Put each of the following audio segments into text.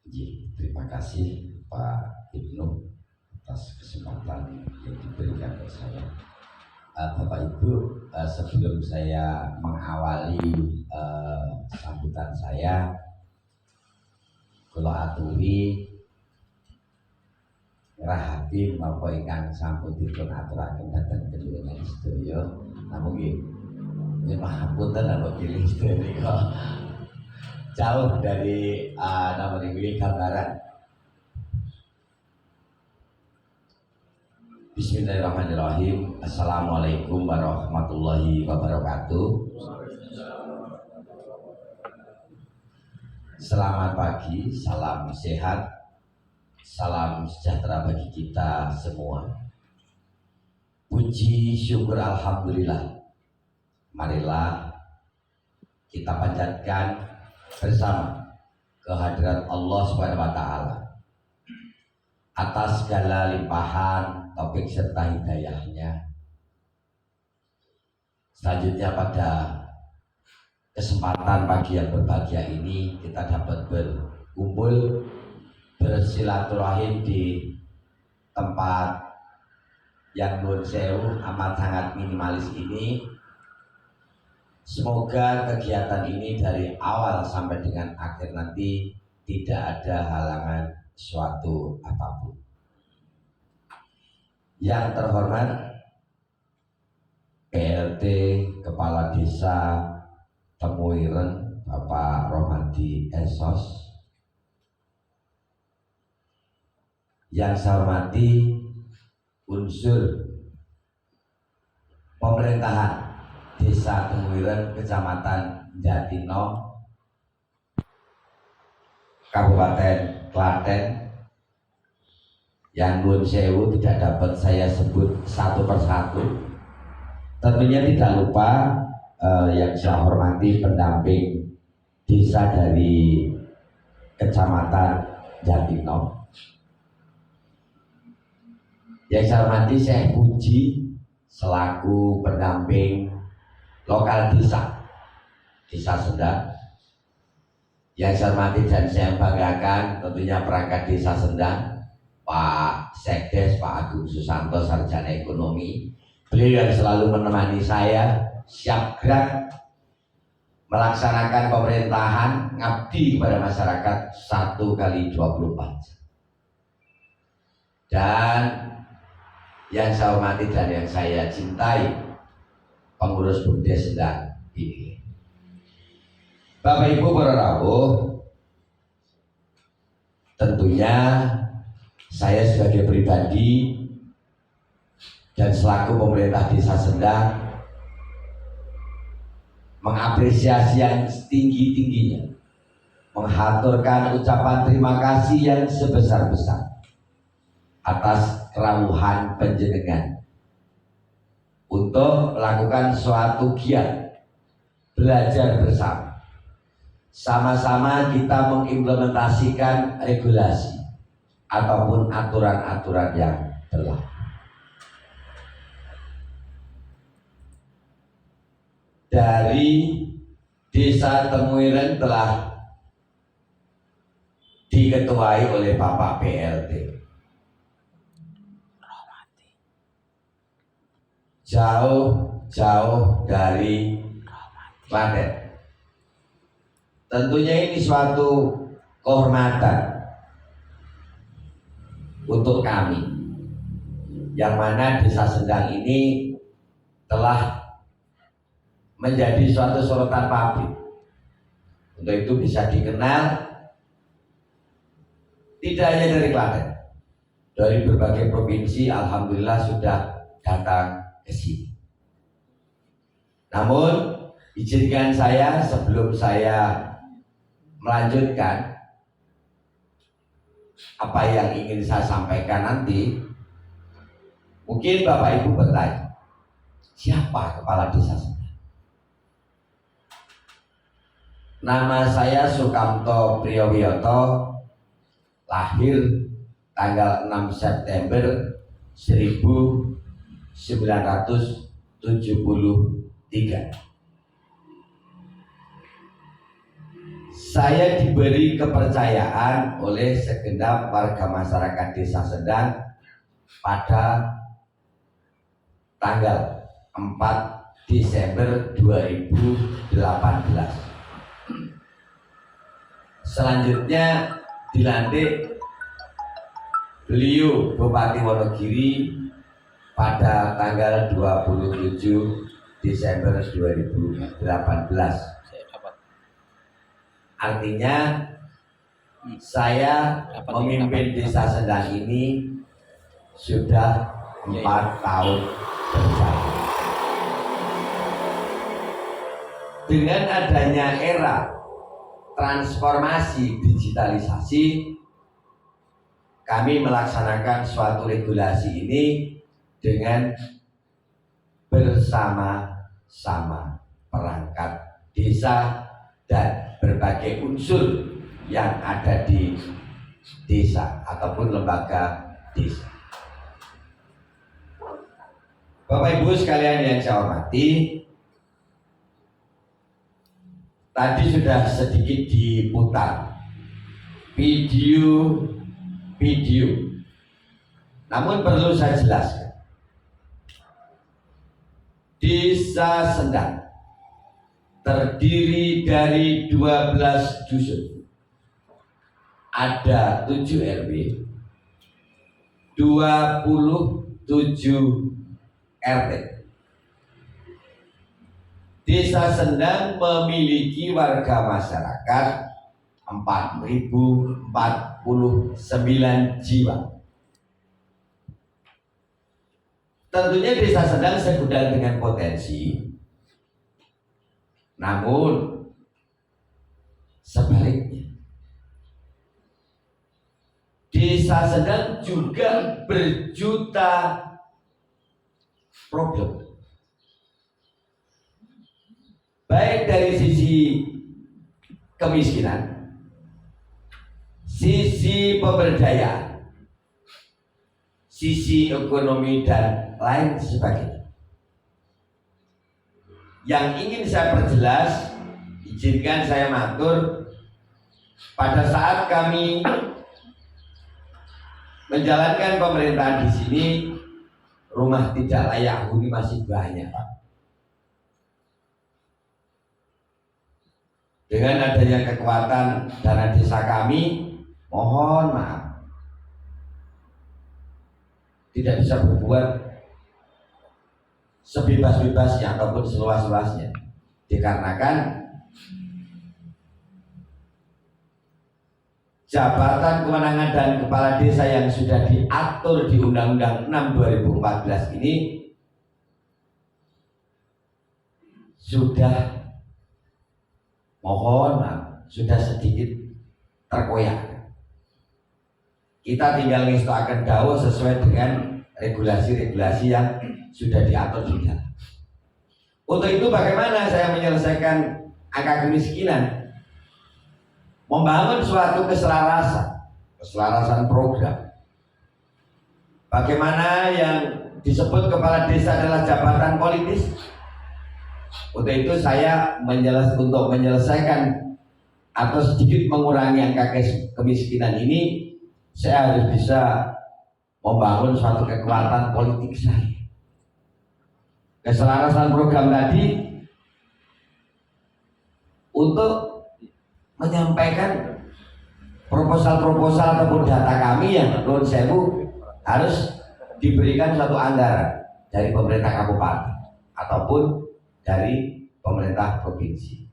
Terima kasih Pak Ibnu atas kesempatan yang diberikan kepada saya. Bapak Ibu, sebelum saya mengawali sambutan saya, kula aturi ngerahaken menapa ingkang sampun dipun aturaken dhateng panjenengan sedaya. Namun nggih pangapunten napa pilih sedaya jauh dari nama ini gambaran. Bismillahirrahmanirrahim. Assalamualaikum warahmatullahi wabarakatuh. Selamat pagi, salam sehat, salam sejahtera bagi kita semua. Puji syukur alhamdulillah. Marilah kita panjatkan bersama kehadirat Allah Subhanahu wa taala atas segala limpahan taufik serta hidayahnya. Selanjutnya pada kesempatan pagi yang berbahagia ini kita dapat berkumpul bersilaturahim di tempat yang nuwun sewu amat sangat minimalis ini. Semoga kegiatan ini dari awal sampai dengan akhir nanti tidak ada halangan suatu apapun. Yang terhormat PLT Kepala Desa Temuiren Bapak Rohmadi Esos, yang saya hormati unsur pemerintahan Desa Temuiren Kecamatan Jatino Kabupaten Klaten, yang nuwun sewu tidak dapat saya sebut satu persatu. Tentunya tidak lupa yang saya hormati pendamping desa dari Kecamatan Jatino. Yang saya hormati saya Puji selaku pendamping lokal desa Sendang. Yang saya hormati dan saya banggakan tentunya perangkat desa Sendang, Pak Sekdes, Pak Agung Susanto, Sarjana Ekonomi. Beliau yang selalu menemani saya siap gerak melaksanakan pemerintahan, ngabdi kepada masyarakat 1x24 jam. Dan yang saya hormati dan yang saya cintai, pengurus BUMDes Sendang ini. Bapak Ibu para rawuh, tentunya saya sebagai pribadi dan selaku pemerintah desa Sendang mengapresiasi yang setinggi-tingginya, menghaturkan ucapan terima kasih yang sebesar-besar atas kerawuhan panjenengan untuk melakukan suatu giat belajar bersama. Sama-sama kita mengimplementasikan regulasi ataupun aturan-aturan yang berlaku. Dari Desa Temuiren telah diketuai oleh Bapak PLT. Jauh-jauh dari Klaten. Tentunya ini suatu kehormatan untuk kami, yang mana Desa Sendang ini telah menjadi suatu sorotan publik. Untuk itu bisa dikenal tidak hanya dari Klaten, dari berbagai provinsi alhamdulillah sudah datang ke sini. Namun izinkan saya sebelum saya melanjutkan apa yang ingin saya sampaikan nanti, mungkin Bapak Ibu bertanya, siapa kepala desa Sendang? Nama saya Sukamto Priyowiyoto, lahir tanggal 6 September 1973. saya diberi kepercayaan oleh segenap warga masyarakat Desa Sendang pada tanggal 4 Desember 2018. Selanjutnya dilantik beliau Bupati Wonogiri pada tanggal 27 Desember 2018. Artinya saya memimpin Desa Sendang ini sudah 4 tahun berjalan. Dengan adanya era transformasi digitalisasi, kami melaksanakan suatu regulasi ini dengan bersama-sama perangkat desa dan berbagai unsur yang ada di desa ataupun lembaga desa. Bapak Ibu sekalian yang saya hormati, tadi sudah sedikit diputar video, namun perlu saya jelaskan. Desa Sendang terdiri dari 12 dusun, ada 7 RW, 27 RT. Desa Sendang memiliki warga masyarakat 4.049 jiwa. Tentunya Desa Sendang segudang dengan potensi, namun sebaliknya Desa Sendang juga berjuta problem, baik dari sisi kemiskinan, sisi pemberdayaan, sisi ekonomi dan lain sebagainya. Yang ingin saya perjelas, izinkan saya matur, pada saat kami menjalankan pemerintahan di sini, rumah tidak layak huni masih banyak, Pak. Dengan adanya kekuatan dana desa kami, mohon maaf, tidak bisa berbuat sebebas-bebasnya ataupun seluas-luasnya, dikarenakan jabatan kewenangan dan kepala desa yang sudah diatur di Undang-Undang 6 2014 ini sudah, mohon maaf, sudah sedikit terkoyak. Kita tinggal ngestoaken dawuh sesuai dengan regulasi-regulasi yang sudah diatur di dalam. Untuk itu bagaimana saya menyelesaikan angka kemiskinan? Membangun suatu keselarasan program. Bagaimana yang disebut kepala desa adalah jabatan politis? Untuk itu saya untuk menyelesaikan atau sedikit mengurangi angka kemiskinan ini, saya harus bisa membangun suatu kekuatan politik saya. Keselarasan program tadi untuk menyampaikan proposal-proposal ataupun data kami yang menurut saya harus diberikan suatu anggaran dari pemerintah kabupaten ataupun dari pemerintah provinsi.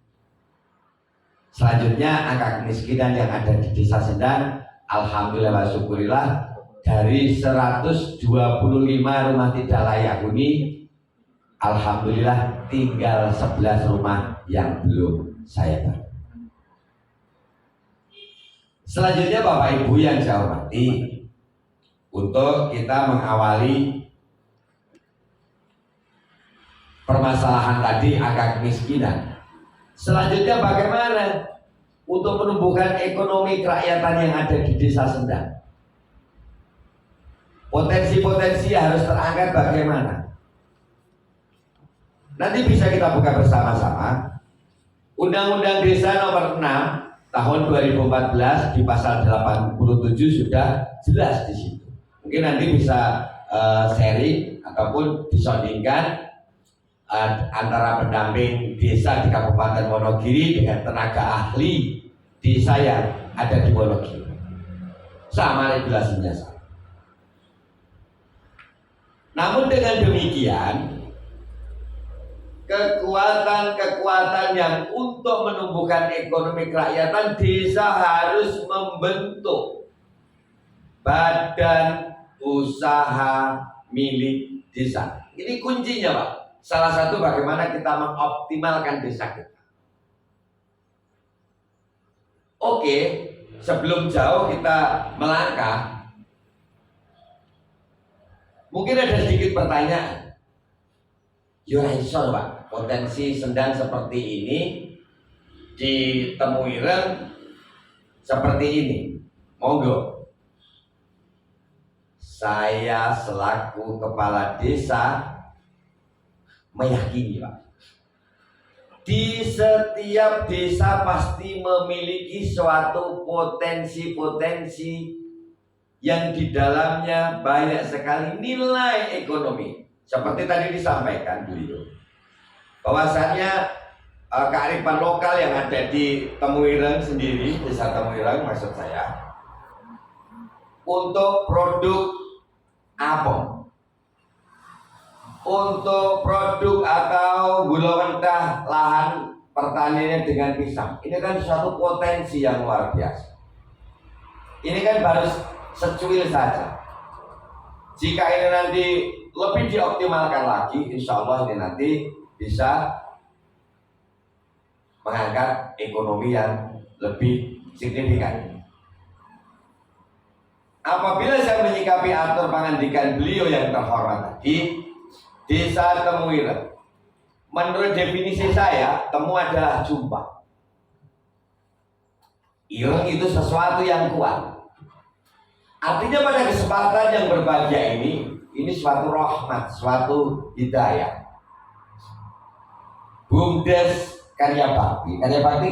Selanjutnya angka kemiskinan yang ada di Desa Sendang, alhamdulillah wa syukurillah, dari 125 rumah tidak layak huni, alhamdulillah tinggal 11 rumah yang belum saya bangun. Selanjutnya Bapak Ibu yang saya hormati, untuk kita mengawali permasalahan tadi angka kemiskinan, selanjutnya bagaimana untuk menumbuhkan ekonomi kerakyatan yang ada di Desa Sendang? Potensi-potensi harus terangkat bagaimana? Nanti bisa kita buka bersama-sama Undang-Undang Desa nomor 6 tahun 2014 di pasal 87 sudah jelas di situ. Mungkin nanti bisa sharing ataupun disondingkan antara pendamping desa di Kabupaten Wonogiri dengan tenaga ahli desa yang ada di Wonogiri. Sama regulasinya sama. Namun dengan demikian, kekuatan-kekuatan yang untuk menumbuhkan ekonomi kerakyatan, desa harus membentuk badan usaha milik desa. Ini kuncinya, Pak. Salah satu bagaimana kita mengoptimalkan desa kita. Oke, sebelum jauh kita melangkah, mungkin ada sedikit pertanyaan. Yuraison, Pak, potensi Sendang seperti ini di Temuireng seperti ini. Monggo. Saya selaku kepala desa meyakini, Pak, di setiap desa pasti memiliki suatu potensi-potensi yang di dalamnya banyak sekali nilai ekonomi. Seperti tadi disampaikan beliau, bahwasannya kearifan lokal yang ada di Temuireng sendiri, desa Temuireng maksud saya, untuk produk apem, untuk produk atau gula mentah lahan pertaniannya dengan pisang. Ini kan suatu potensi yang luar biasa. Ini kan baru secuil saja. Jika ini nanti lebih dioptimalkan lagi, insya Allah ini nanti bisa mengangkat ekonomi yang lebih signifikan. Apabila saya menyikapi atur pangandikan beliau yang terhormat tadi, desa Temuireng, menurut definisi saya, temu adalah jumpa. Ireng itu sesuatu yang kuat. Artinya pada kesempatan yang berbahagia ini suatu rahmat, suatu hidayah. BUMDes karya bakti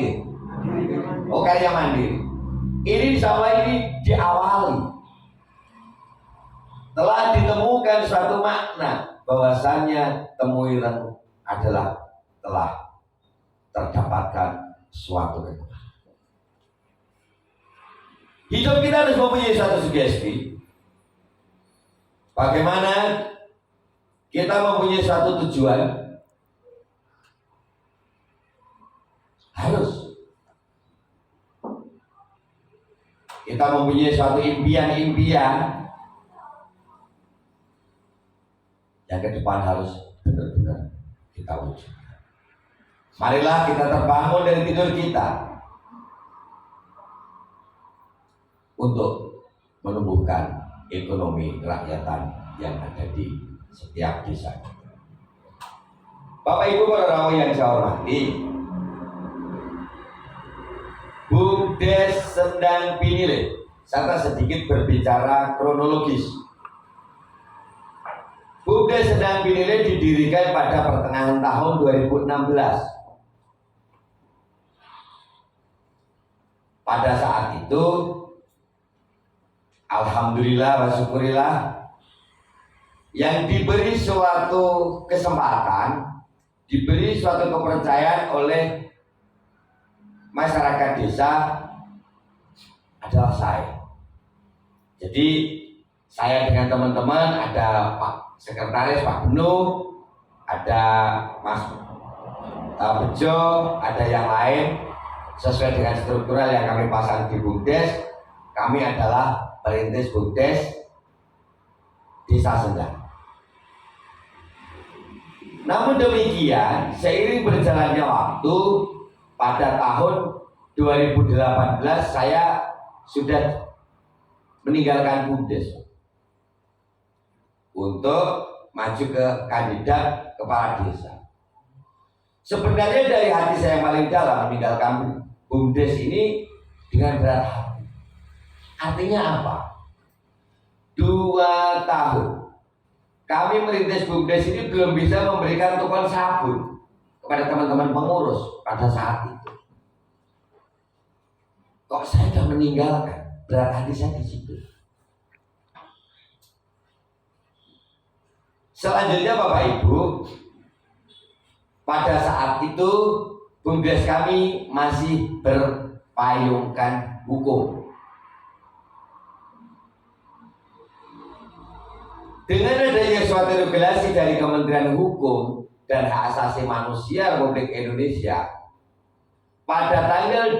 gitu. Oh, karya mandiri. Ini sama ini diawali. Telah ditemukan suatu makna bahwasannya Temuireng adalah telah terdapatkan suatu kekuatan. Hidup kita harus mempunyai satu sugesti. Bagaimana kita mempunyai suatu tujuan? Harus kita mempunyai suatu impian-impian yang ke depan harus benar-benar kita wujudkan. Marilah kita terbangun dari tidur kita untuk menumbuhkan ekonomi kerakyatan yang ada di setiap desa. Bapak Ibu para rawuh yang saya hormati, BUMDes Sendang Pinile, saya sedikit berbicara kronologis. BUMDes Sendang Pinile didirikan pada pertengahan tahun 2016. Pada saat itu, alhamdulillah wa syukurillah, yang diberi suatu kesempatan, diberi suatu kepercayaan oleh masyarakat desa adalah saya. Jadi saya dengan teman-teman, ada Pak Sekretaris Pak Benu, ada Mas Bejo, ada yang lain. Sesuai dengan struktural yang kami pasang di BUMDes, kami adalah perintis BUMDes Desa Sendang. Namun demikian, seiring berjalannya waktu, pada tahun 2018 saya sudah meninggalkan BUMDes untuk maju ke kandidat kepala desa. Sebenarnya dari hati saya yang paling dalam meninggalkan BUMDes ini dengan berat hati. Artinya apa? 2 tahun kami merintis BUMDes ini belum bisa memberikan tukang sabun kepada teman-teman pengurus pada saat itu. Kok saya sudah meninggalkan? Berat hati saya di situ. Selanjutnya Bapak Ibu, pada saat itu BUMDes kami masih berpayungkan hukum. Dengan adanya suatu regulasi dari Kementerian Hukum dan Hak Asasi Manusia Republik Indonesia pada tanggal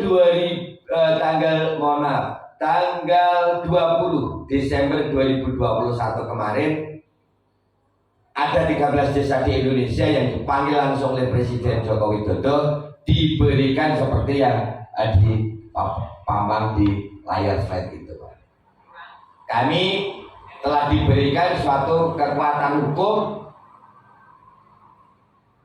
20 Desember 2021 kemarin, ada 13 desa di Indonesia yang dipanggil langsung oleh Presiden Joko Widodo, diberikan seperti yang dipambang di layar slide itu. Kami telah diberikan suatu kekuatan hukum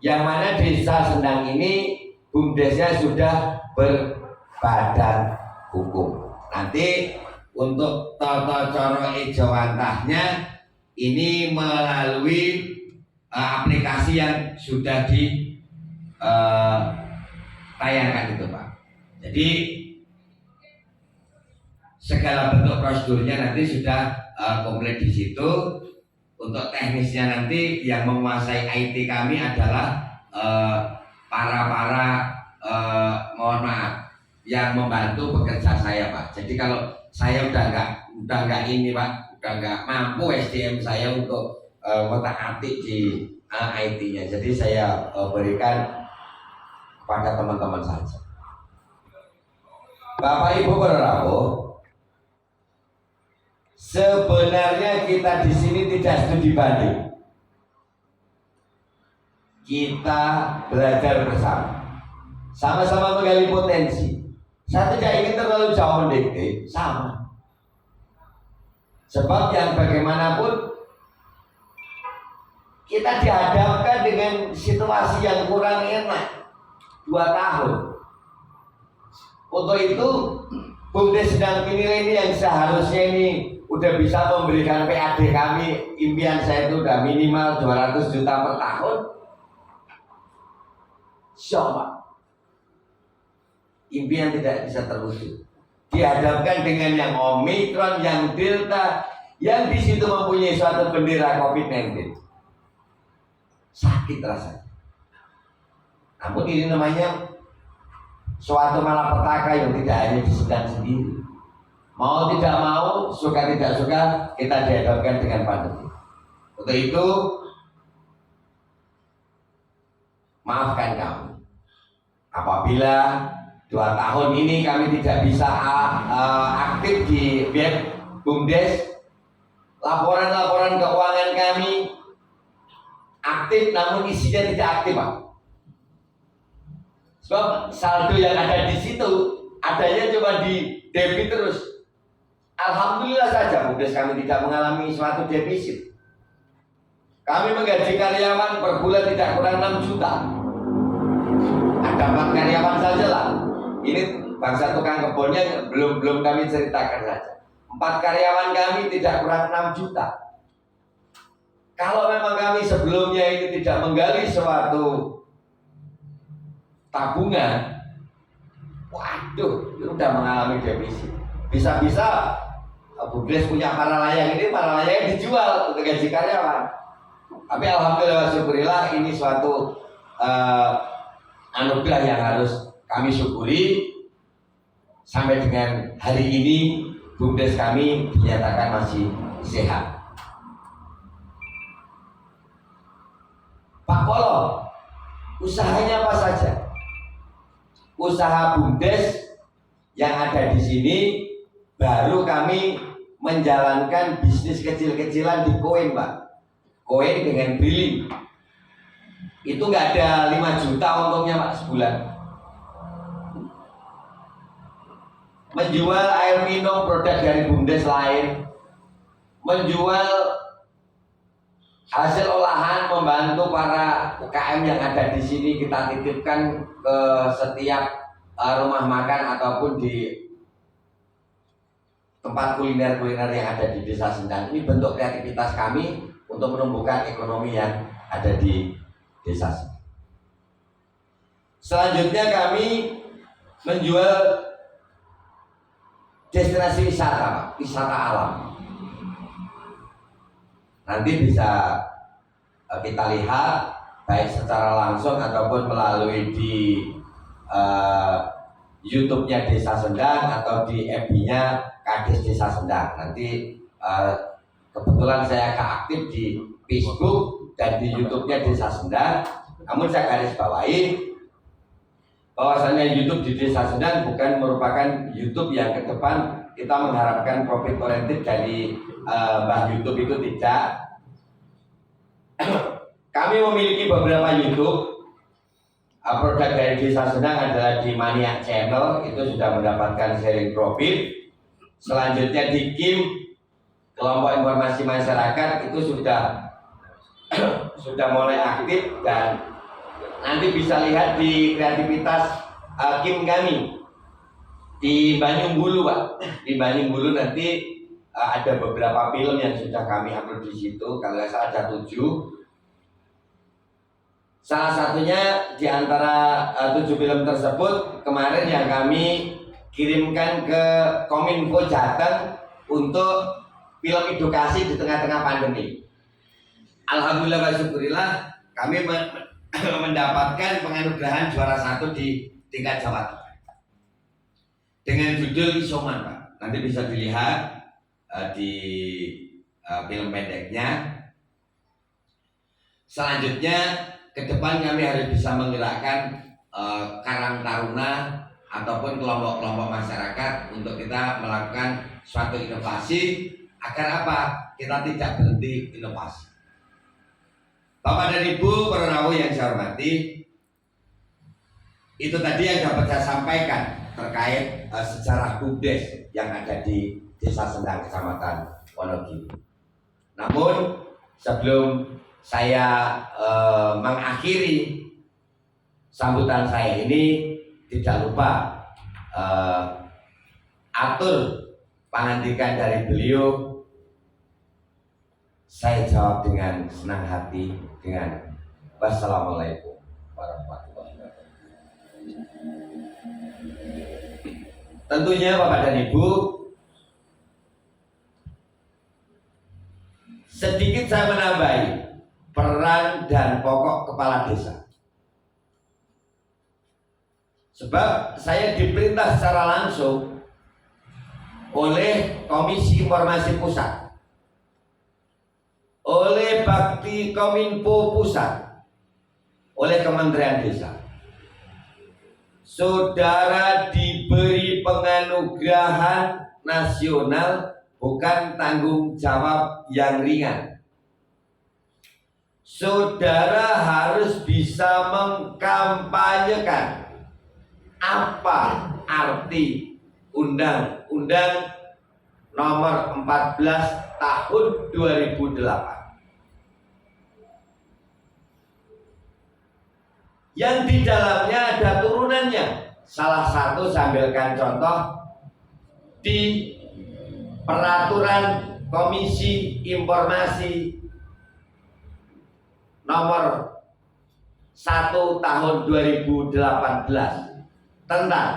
yang mana desa Sendang ini BUMDesnya sudah berbadan hukum. Nanti untuk tata cara ejawantahnya ini melalui aplikasi yang sudah ditayangkan itu Pak. Jadi segala bentuk prosedurnya nanti sudah komplit di situ. Untuk teknisnya nanti yang menguasai IT kami adalah mohon maaf, yang membantu bekerja saya Pak. Jadi kalau saya udah nggak ini Pak, udah nggak mampu SDM saya untuk ngotak-atik di IT-nya. Jadi saya berikan kepada teman-teman saja. Bapak Ibu Saudaraku, sebenarnya kita di sini tidak studi banding. Kita belajar bersama, sama-sama menggali potensi. Saya tidak ingin terlalu jauh mendikte, sama. Sebab yang bagaimanapun kita dihadapkan dengan situasi yang kurang enak 2 tahun. Untuk itu BUMDes Sendang Pinire ini yang seharusnya ini udah bisa memberikan PAD kami, impian saya itu udah minimal 200 juta per tahun. Coba impian tidak bisa terwujud. Dihadapkan dengan yang Omikron, yang Delta, yang di situ mempunyai suatu bendera COVID-19. Sakit rasanya. Namun ini namanya suatu malapetaka yang tidak hanya disedang sendiri. Mau tidak mau, suka tidak suka, kita dihadapkan dengan pandemi. Untuk itu, maafkan kami apabila 2 tahun ini kami tidak bisa aktif di web BUMDes. Laporan-laporan keuangan kami aktif, namun isinya tidak aktif Pak. Sebab saldo yang ada di situ adanya cuma di debit terus. Alhamdulillah saja BUMDes kami tidak mengalami suatu defisit. Kami menggaji karyawan per bulan tidak kurang 6 juta. Ada 4 karyawan saja lah. Ini bangsa tukang kebunnya belum kami ceritakan saja. 4 karyawan kami tidak kurang 6 juta. Kalau memang kami sebelumnya ini tidak menggali suatu tabungan, waduh, itu sudah mengalami defisit. Bisa-bisa BUMDes punya para layang ini, para layang dijual untuk gaji karyawan. Tapi alhamdulillah, syukurillah, ini suatu anugerah yang harus kami syukuri. Sampai dengan hari ini BUMDes kami dinyatakan masih sehat. Pak Polo, usahanya apa saja? Usaha BUMDes yang ada di sini, baru kami menjalankan bisnis kecil-kecilan di koin Pak. Koin dengan billing. Itu nggak ada 5 juta untungnya Pak sebulan. Menjual air minum produk dari BUMDes lain, menjual hasil olahan, membantu para UKM yang ada di sini, kita titipkan ke setiap rumah makan ataupun di tempat kuliner-kuliner yang ada di Desa Sendang. Ini bentuk kreativitas kami untuk menumbuhkan ekonomi yang ada di desa. Selanjutnya kami menjual destinasi wisata, Pak, wisata alam. Nanti bisa kita lihat baik secara langsung ataupun melalui di YouTube-nya Desa Sendang atau di FB-nya Kades Desa Sendang. Nanti kebetulan saya aktif di Facebook dan di YouTube-nya Desa Sendang. Namun saya garis bawahi bahwasannya YouTube di Desa Sendang bukan merupakan YouTube yang ke depan kita mengharapkan profit oriented dari Mbah YouTube itu tidak. Kami memiliki beberapa YouTube. Produk dari Desa Sendang adalah di Maniak Channel, itu sudah mendapatkan sharing profit. Selanjutnya di KIM, kelompok informasi masyarakat, itu sudah mulai aktif dan nanti bisa lihat di kreativitas KIM kami di Banyumbulu, Pak. Di Banyumbulu nanti ada beberapa film yang sudah kami upload di situ. Kalau saya ada 7. Salah satunya di antara 7 film tersebut kemarin yang kami kirimkan ke Kominfo Jateng untuk film edukasi di tengah-tengah pandemi. Alhamdulillah wa syukurillah kami mendapatkan penganugerahan juara 1 di tingkat Jawa Tengah dengan judul Isoman, Pak. Nanti bisa dilihat di film pendeknya. Selanjutnya ke depan kami harus bisa menggerakkan Karang Taruna ataupun kelompok-kelompok masyarakat untuk kita melakukan suatu inovasi agar apa? Kita tidak berhenti inovasi. Bapak dan Ibu para rawuh yang saya hormati, itu tadi yang dapat saya sampaikan terkait sejarah BUMDes yang ada di Desa Sendang, Kecamatan Wonogiri. Namun sebelum saya mengakhiri sambutan saya ini, tidak lupa atur pangandikan dari beliau. Saya jawab dengan senang hati dengan wassalamualaikum warahmatullahi wabarakatuh. Tentunya Bapak dan Ibu, sedikit saya menambahi peran dan pokok kepala desa. Sebab saya diperintah secara langsung oleh Komisi Informasi Pusat, oleh Bakti Kominfo Pusat, oleh Kementerian Desa. Saudara diberi penganugerahan nasional, bukan tanggung jawab yang ringan. Saudara harus bisa mengkampanyekan apa arti Undang-Undang Nomor 14 Tahun 2008 yang di dalamnya ada turunannya. Salah satu saya ambilkan contoh di Peraturan Komisi Informasi Nomor 1 Tahun 2018 tentang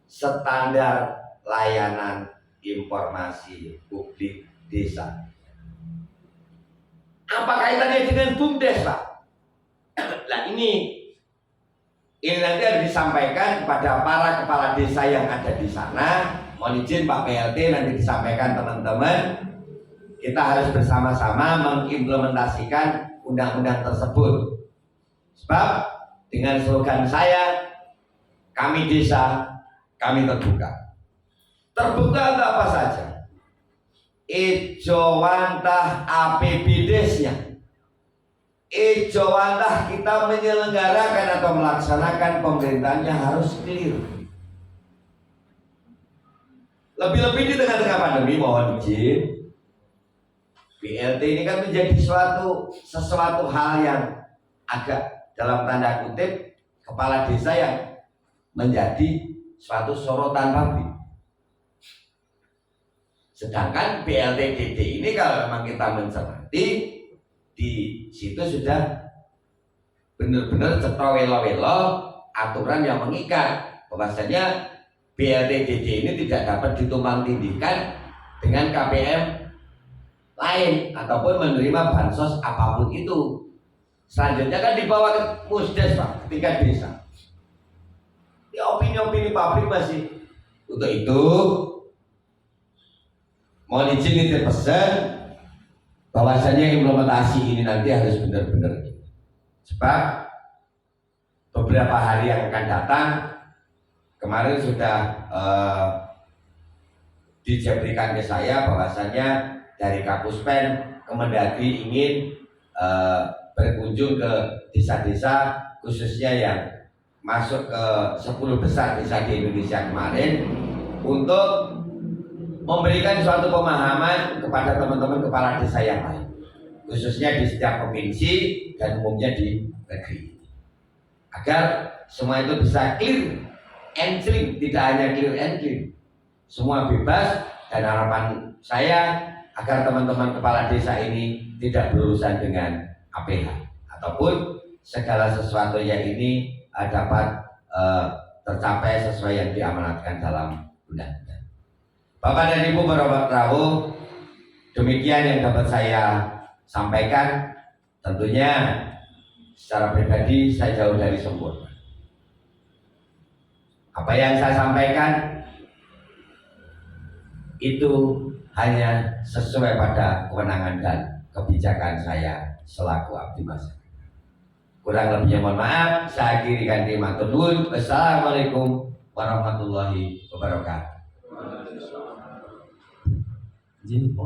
standar layanan informasi publik desa. Apa kaitannya dengan BUMDes, Pak? Nah ini nanti harus disampaikan kepada para kepala desa yang ada di sana. Mohon izin Pak PLT nanti disampaikan teman-teman. Kita harus bersama-sama mengimplementasikan undang-undang tersebut. Sebab dengan slogan saya, kami desa, kami terbuka. Terbuka untuk apa saja? Ijo wantah APBDes-nya. Ijo wantah kita menyelenggarakan atau melaksanakan pemerintahannya harus clear. Lebih-lebih di tengah-tengah pandemi, mohon izin, BLT ini kan menjadi sesuatu hal yang agak dalam tanda kutip kepala desa yang menjadi suatu sorotan publik. Sedangkan BLT-DD ini kalau memang kita mencermati, di situ sudah benar-benar cetro welo-welo aturan yang mengikat bahwasanya BLTDD ini tidak dapat ditumpang tindihkan dengan KPM lain ataupun menerima bansos apapun itu. Selanjutnya kan dibawa ke Musdes Pak, tingkat desa. Ya opini-opini publik masih. Untuk itu mohon izin nitip pesan bahwasanya implementasi ini nanti harus benar-benar. Sebab beberapa hari yang akan datang, kemarin sudah dijabarikan ke saya bahwasanya dari Kapuspen Kemendagri ingin berkunjung ke desa-desa khususnya yang masuk ke 10 besar desa di Indonesia kemarin untuk memberikan suatu pemahaman kepada teman-teman kepala desa yang lain, khususnya di setiap provinsi dan umumnya di negeri, agar semua itu bisa clear and clean, tidak hanya clear and clean, semua bebas. Dan harapan saya agar teman-teman kepala desa ini tidak berurusan dengan APH ataupun segala sesuatu yang ini dapat tercapai sesuai yang diamanatkan dalam undang-undang. Bapak dan Ibu Bapak, demikian yang dapat saya sampaikan. Tentunya secara pribadi saya jauh dari sempurna. Apa yang saya sampaikan itu hanya sesuai pada kewenangan dan kebijakan saya selaku abdi masyarakat. Kurang lebihnya mohon maaf. Saya akhiri kanthi matur nuwun. Wassalamualaikum warahmatullahi wabarakatuh.